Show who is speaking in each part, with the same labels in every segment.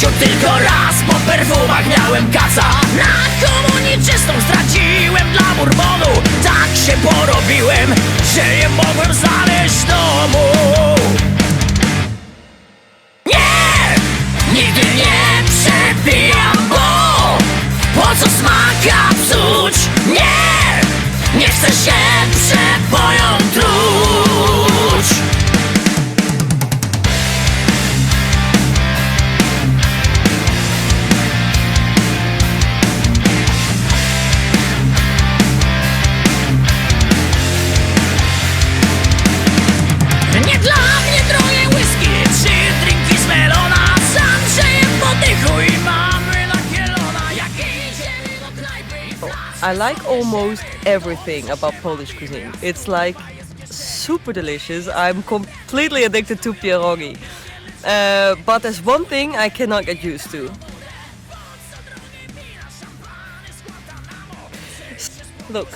Speaker 1: życiu tylko raz po perfumach miałem kaca. Na komunii czystą straciłem dla bourbonu. Tak się porobiłem, że nie mogłem znaleźć domu. Nie, nigdy nie przepijam, bo po co smaka psuć? Nie, nie chcę się przeboją truć. Nie dla mnie drogie whisky czy drinki z melona. Sam żyję w podychu i mamy nakielona. Jak idziemy do knajpy.
Speaker 2: I like almost everything about Polish cuisine. It's like super delicious. I'm completely addicted to pierogi. But there's one thing I cannot get used to. Look.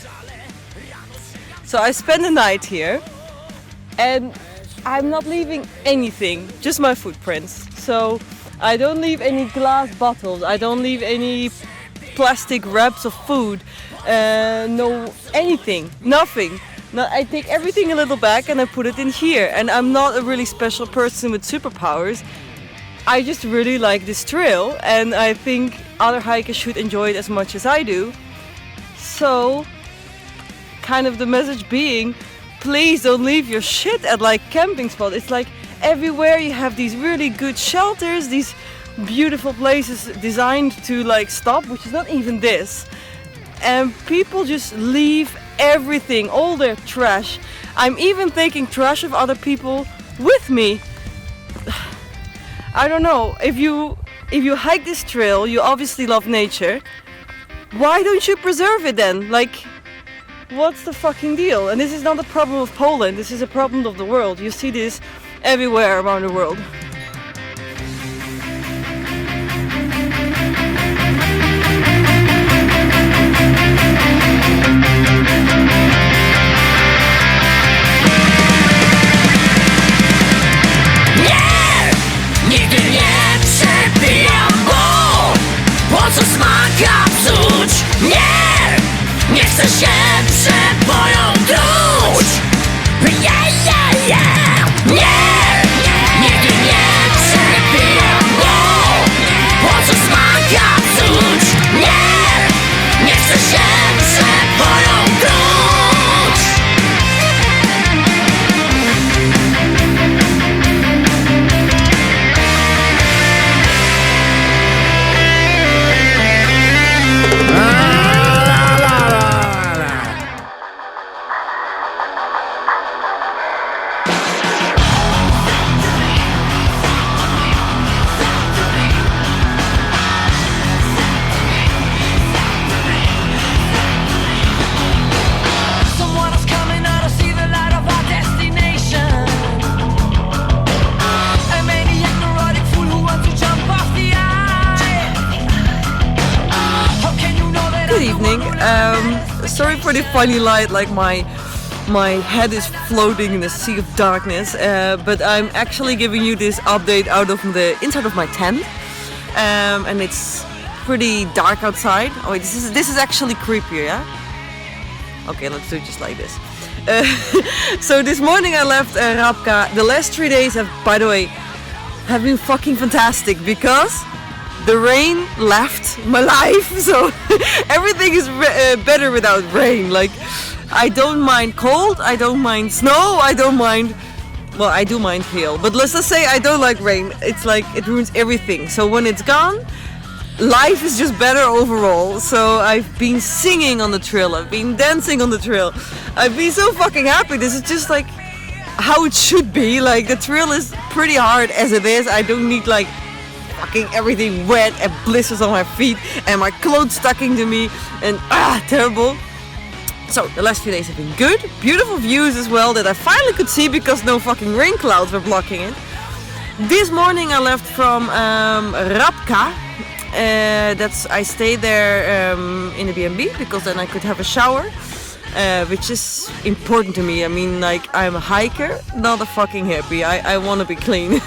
Speaker 2: So I spend the night here and I'm not leaving anything, just my footprints. So I don't leave any glass bottles, I don't leave any plastic wraps of food, no anything, nothing. No, I take everything a little back and I put it in here. And I'm not a really special person with superpowers. I just really like this trail and I think other hikers should enjoy it as much as I do. So, kind of the message being, please don't leave your shit at like camping spots. It's like everywhere you have these really good shelters, these beautiful places designed to like stop, which is not even this. And people just leave everything, all their trash. I'm even taking trash of other people with me. I don't know, if you hike this trail, you obviously love nature. Why don't you preserve it then? Like, what's the fucking deal? And this is not a problem of Poland, this is a problem of the world. You see this everywhere around the world.
Speaker 1: Nigdy nie przepijam, bo po co smaka psuć? Nie, nie chcę się przeboją truć. Nie, nigdy nie przepijam, bo po co smaka psuć? Nie, nie chcę się przeboją truć.
Speaker 2: Sorry for the funny light, like my head is floating in a sea of darkness, but I'm actually giving you this update out of the inside of my tent, and it's pretty dark outside. Oh wait, this is actually creepier, yeah? Okay, let's do it just like this. So this morning I left Rabka. The last 3 days have, by the way, have been fucking fantastic because the rain left my life, so everything is better without rain. Like, I don't mind cold, I don't mind snow, I don't mind, well, I do mind hail, but let's just say I don't like rain. It's like, it ruins everything. So when it's gone, life is just better overall. So I've been singing on the trail, I've been dancing on the trail, I've been so fucking happy. This is just like how it should be. Like, the trail is pretty hard as it is. I don't need like fucking everything wet and blisters on my feet and my clothes sticking to me and terrible. So the last few days have been good, beautiful views as well that I finally could see because no fucking rain clouds were blocking it. This morning I left from Rabka. I stayed there in a B&B because then I could have a shower, which is important to me. I mean, like, I'm a hiker, not a fucking hippie. I want to be clean.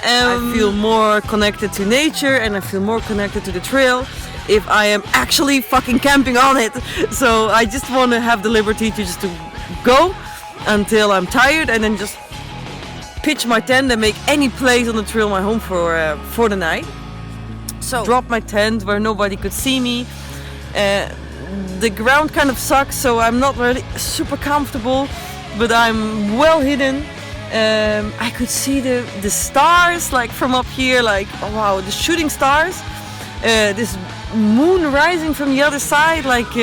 Speaker 2: I feel more connected to nature and I feel more connected to the trail if I am actually fucking camping on it. So I just want to have the liberty to just to go until I'm tired and then just pitch my tent and make any place on the trail my home for the night. So drop my tent where nobody could see me. The ground kind of sucks, so I'm not really super comfortable, but I'm well hidden. I could see the stars like from up here, like oh wow, the shooting stars. This moon rising from the other side, like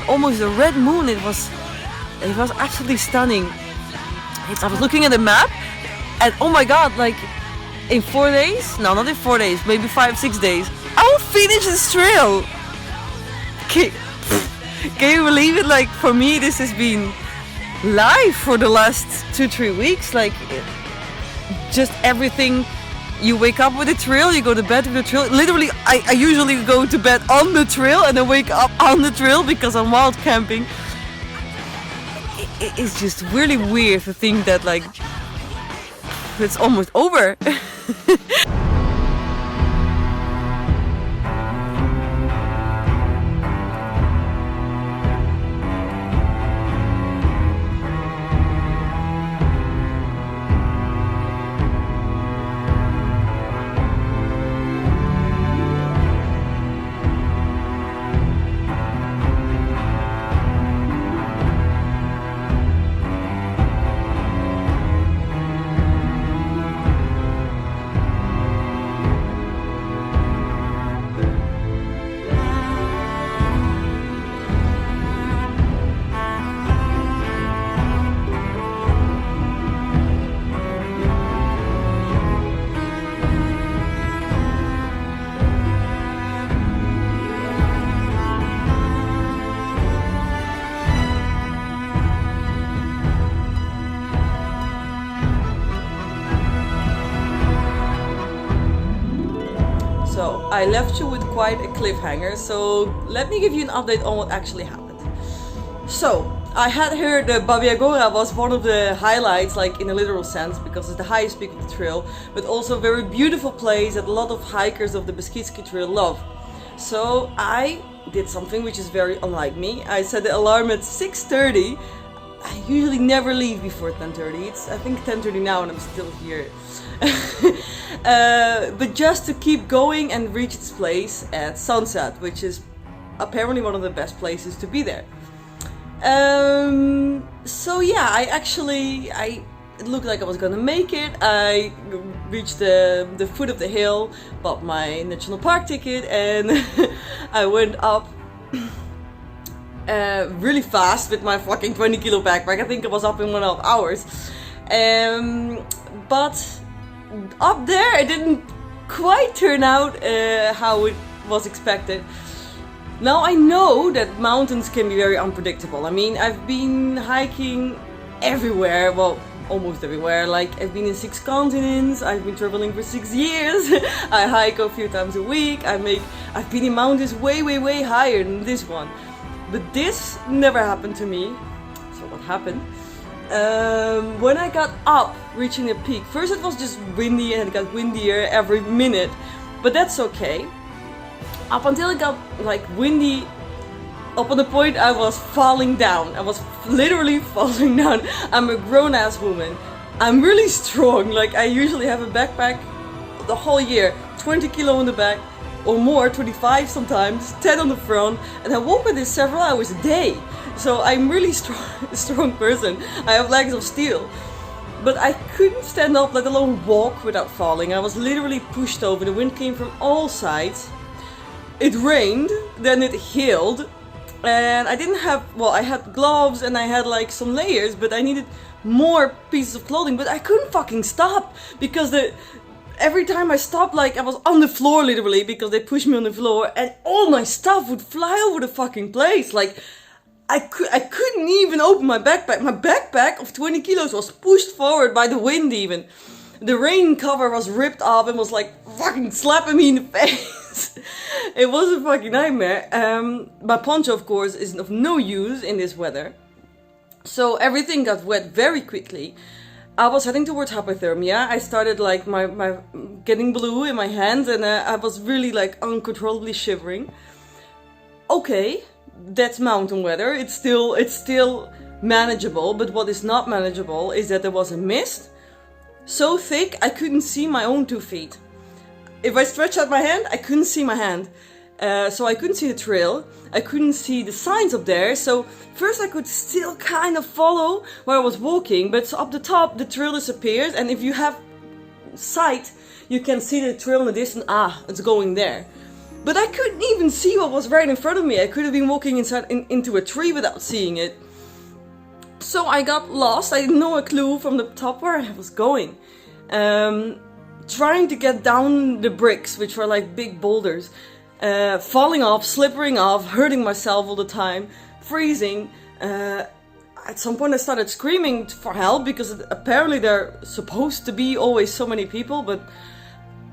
Speaker 2: almost a red moon. It was absolutely stunning. I was looking at the map, and oh my god, like in 4 days? No, not in 4 days, maybe 5-6 days. I'll finish this trail. Can you believe it? Like for me, this has been life for the last 2-3 weeks. Like just everything. You wake up with the trail, you go to bed with the trail. Literally, I usually go to bed on the trail and then wake up on the trail because I'm wild camping. It's just really weird to think that like it's almost over. So I left you with quite a cliffhanger, so let me give you an update on what actually happened. So I had heard that Babia Gora was one of the highlights, like in a literal sense, because it's the highest peak of the trail, but also a very beautiful place that a lot of hikers of the Beskidzki trail love. So I did something which is very unlike me. I set the alarm at 6:30. I usually never leave before 10:30. It's I think 10:30 now and I'm still here. But just to keep going and reach its place at sunset, which is apparently one of the best places to be there. So yeah, it looked like I was gonna make it. I reached the foot of the hill, bought my national park ticket, and I went up really fast with my fucking 20 kilo backpack. I think I was up in 1.5 hours. But up there it didn't quite turn out how it was expected. Now I know that mountains can be very unpredictable. I mean, I've been hiking everywhere, well, almost everywhere. Like, I've been in 6 continents, I've been traveling for 6 years, I hike a few times a week, I've been in mountains way, way, way higher than this one. But this never happened to me. So what happened? When I got up, reaching the peak, first it was just windy and it got windier every minute, but that's okay. Up until it got like windy, up on the point I was falling down. I was literally falling down. I'm a grown ass woman. I'm really strong. Like, I usually have a backpack the whole year, 20 kilo on the back or more, 25 sometimes, 10 on the front, and I walk with this several hours a day. So I'm really strong person. I have legs of steel. But I couldn't stand up, let alone walk without falling. I was literally pushed over. The wind came from all sides. It rained, then it hailed, and I didn't have, well, I had gloves and I had like some layers, but I needed more pieces of clothing, but I couldn't fucking stop because every time I stopped, like, I was on the floor literally because they pushed me on the floor and all my stuff would fly over the fucking place. Like, I couldn't even open my backpack. My backpack of 20 kilos was pushed forward by the wind even. The rain cover was ripped off and was like fucking slapping me in the face. It was a fucking nightmare. My poncho, of course, is of no use in this weather. So everything got wet very quickly. I was heading towards hypothermia. I started like my getting blue in my hands, and I was really like uncontrollably shivering. Okay, that's mountain weather. It's still manageable, but what is not manageable is that there was a mist so thick I couldn't see my own 2 feet. If I stretched out my hand, I couldn't see my hand. So I couldn't see the trail, I couldn't see the signs up there, so first I could still kind of follow where I was walking, but up the top the trail disappears, and if you have sight, you can see the trail in the distance, it's going there. But I couldn't even see what was right in front of me. I could have been walking into a tree without seeing it. So I got lost, I had no clue from the top where I was going. Trying to get down the bricks, which were like big boulders. Falling off, slippering off, hurting myself all the time, freezing. At some point I started screaming for help because apparently there are supposed to be always so many people, but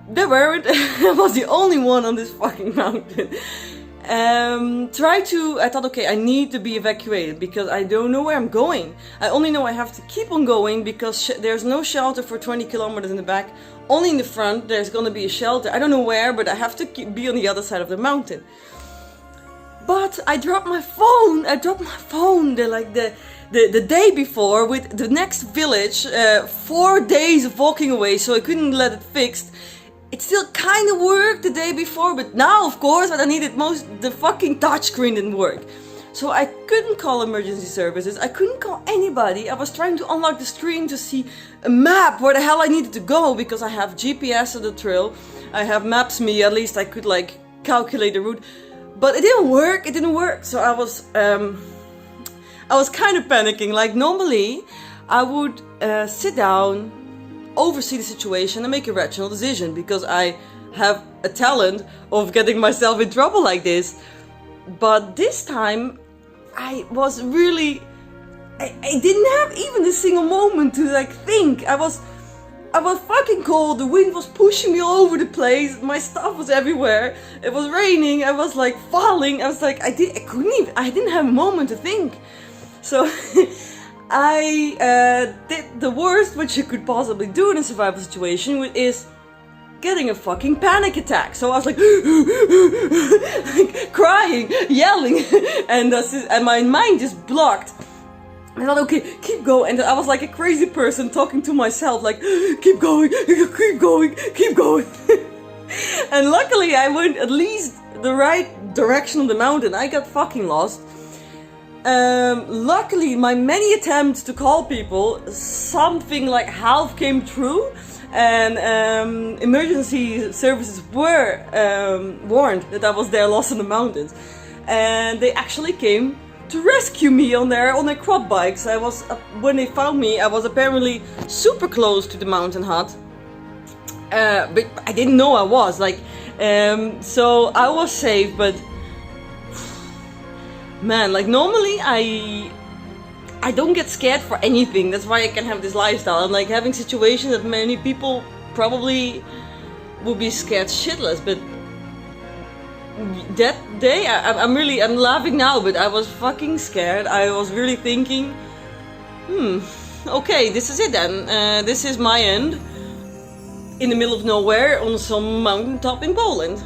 Speaker 2: there weren't. I was the only one on this fucking mountain. I thought, okay, I need to be evacuated because I don't know where I'm going. I only know I have to keep on going because there's no shelter for 20 kilometers in the back. Only in the front there's gonna be a shelter. I don't know where, but I have to be on the other side of the mountain. But I dropped my phone. The day before with the next village. 4 days of walking away, so I couldn't let it fixed. It still kind of worked the day before, but now, of course, what I needed most, the fucking touchscreen didn't work. So I couldn't call emergency services, I couldn't call anybody. I was trying to unlock the screen to see a map where the hell I needed to go, because I have GPS of the trail, I have Maps.me, at least I could like calculate the route. But it didn't work, so I was kind of panicking. Like normally, I would sit down, oversee the situation and make a rational decision, because I have a talent of getting myself in trouble like this. But this time I was really, I didn't have even a single moment to like think. I was fucking cold, the wind was pushing me all over the place, my stuff was everywhere, it was raining, I was like falling, I was like, I didn't have a moment to think. So I did the worst which you could possibly do in a survival situation, which is getting a fucking panic attack. So I was like, like crying, yelling, and my mind just blocked. I thought, okay, keep going, and I was like a crazy person talking to myself, like, keep going, keep going, keep going. And luckily I went at least the right direction on the mountain. I got fucking lost. Luckily, my many attempts to call people, something like half came true, and emergency services were warned that I was there lost in the mountains, and they actually came to rescue me on their quad bikes. When they found me, I was apparently super close to the mountain hut, but I didn't know I was like, so I was safe, but. Man, like normally I don't get scared for anything. That's why I can have this lifestyle. And like having situations that many people probably would be scared shitless. But that day, I'm laughing now, but I was fucking scared. I was really thinking, okay, this is it then. This is my end. In the middle of nowhere on some mountaintop in Poland.